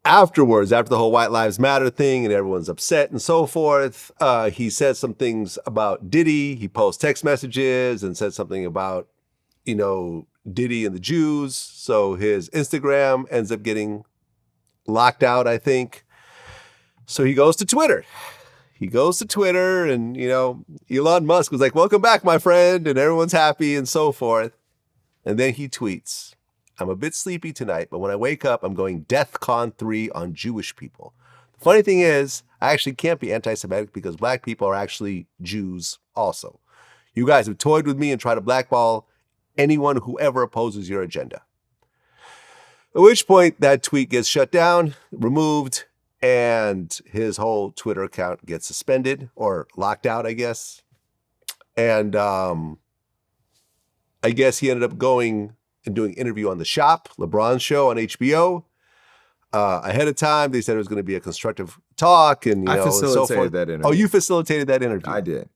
afterwards, after the whole White Lives Matter thing and everyone's upset and so forth, he said some things about Diddy. He posted text messages and said something about, Diddy and the Jews. So his Instagram ends up getting locked out, I think. So he goes to Twitter. And, Elon Musk was like, welcome back, my friend. And everyone's happy and so forth. And then he tweets, I'm a bit sleepy tonight, but when I wake up, I'm going DEFCON 3 on Jewish people. The funny thing is, I actually can't be anti-Semitic because black people are actually Jews also. You guys have toyed with me and tried to blackball anyone who ever opposes your agenda. At which point that tweet gets shut down, removed, and his whole Twitter account gets suspended or locked out, I guess. And I guess he ended up going and doing an interview on The Shop, LeBron's show on HBO. Ahead of time, they said it was going to be a constructive talk, and I and so facilitated forth. that interview. Oh, you facilitated that interview? I did.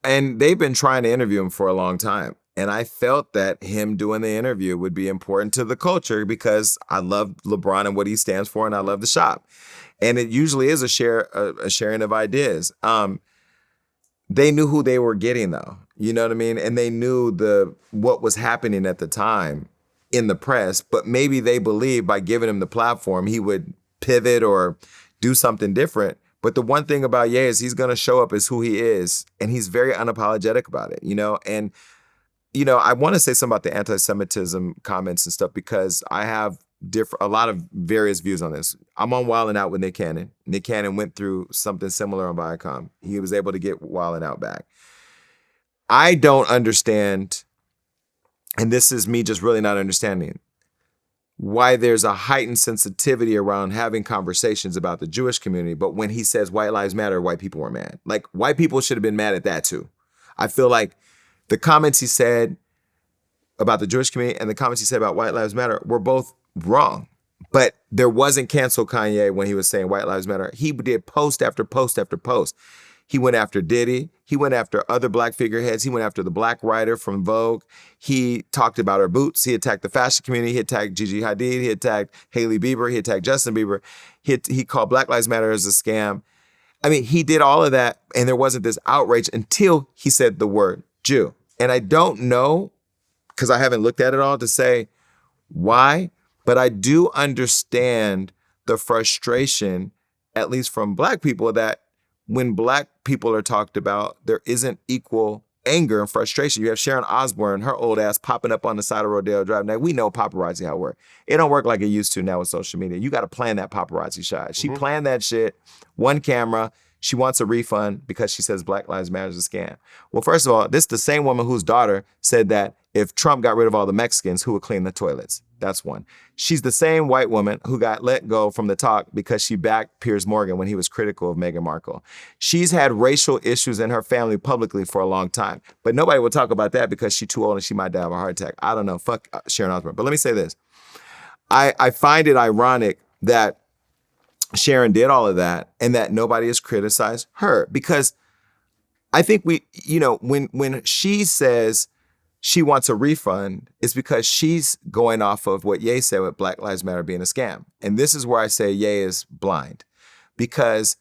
And they've been trying to interview him for a long time. And I felt that him doing the interview would be important to the culture because I love LeBron and what he stands for, and I love The Shop. And it usually is a sharing of ideas. They knew who they were getting, though. You know what I mean? And they knew what was happening at the time in the press, but maybe they believed by giving him the platform, he would pivot or do something different. But the one thing about Ye is he's going to show up as who he is, and he's very unapologetic about it, And, I want to say something about the anti-Semitism comments and stuff because I have a lot of various views on this. I'm on Wildin' Out with Nick Cannon. Nick Cannon went through something similar on Viacom. He was able to get Wildin' Out back. I don't understand, and this is me just really not understanding, why there's a heightened sensitivity around having conversations about the Jewish community, but when he says white lives matter, white people were mad. Like, white people should have been mad at that too. I feel like the comments he said about the Jewish community and the comments he said about white lives matter were both wrong. But there wasn't cancel Kanye when he was saying white lives matter. He did post after post after post. He went after Diddy. He went after other black figureheads. He went after the black writer from Vogue. He talked about her boots. He attacked the fashion community. He attacked Gigi Hadid. He attacked Hailey Bieber. He attacked Justin Bieber. He called Black Lives Matter as a scam. I mean, he did all of that, and there wasn't this outrage until he said the word Jew. And I don't know, because I haven't looked at it all, to say why, but I do understand the frustration, at least from black people, that when black people are talked about, there isn't equal anger and frustration. You have Sharon Osbourne, her old ass, popping up on the side of Rodeo Drive. Now, we know paparazzi how it works. It don't work like it used to now with social media. You got to plan that paparazzi shot. She planned that shit, one camera. She wants a refund because she says Black Lives Matter is a scam. Well, first of all, this is the same woman whose daughter said that if Trump got rid of all the Mexicans, who would clean the toilets? That's one. She's the same white woman who got let go from the talk because she backed Piers Morgan when he was critical of Meghan Markle. She's had racial issues in her family publicly for a long time, but nobody will talk about that because she's too old and she might die of a heart attack. I don't know. Fuck Sharon Osbourne. But let me say this. I find it ironic that Sharon did all of that and that nobody has criticized her, because I think when she says she wants a refund, it's because she's going off of what Ye said with Black Lives Matter being a scam. And this is where I say Ye is blind, because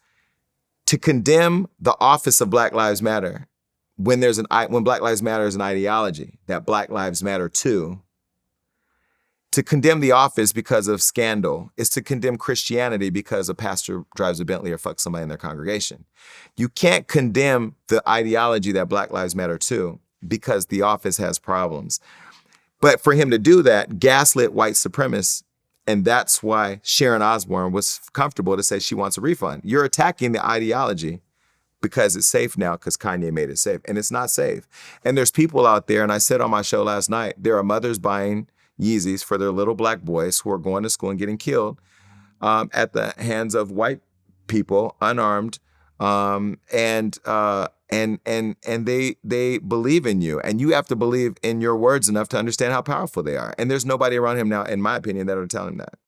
to condemn the office of Black Lives Matter when Black Lives Matter is an ideology that Black Lives Matter too, to condemn the office because of scandal is to condemn Christianity because a pastor drives a Bentley or fucks somebody in their congregation. You can't condemn the ideology that Black Lives Matter too because the office has problems. But for him to do that, gaslit white supremacists, and that's why Sharon Osbourne was comfortable to say she wants a refund. You're attacking the ideology because it's safe now because Kanye made it safe, and it's not safe. And there's people out there, and I said on my show last night, there are mothers buying Yeezys for their little black boys who are going to school and getting killed at the hands of white people, unarmed, and they believe in you, and you have to believe in your words enough to understand how powerful they are. And there's nobody around him now, in my opinion, that are telling him that.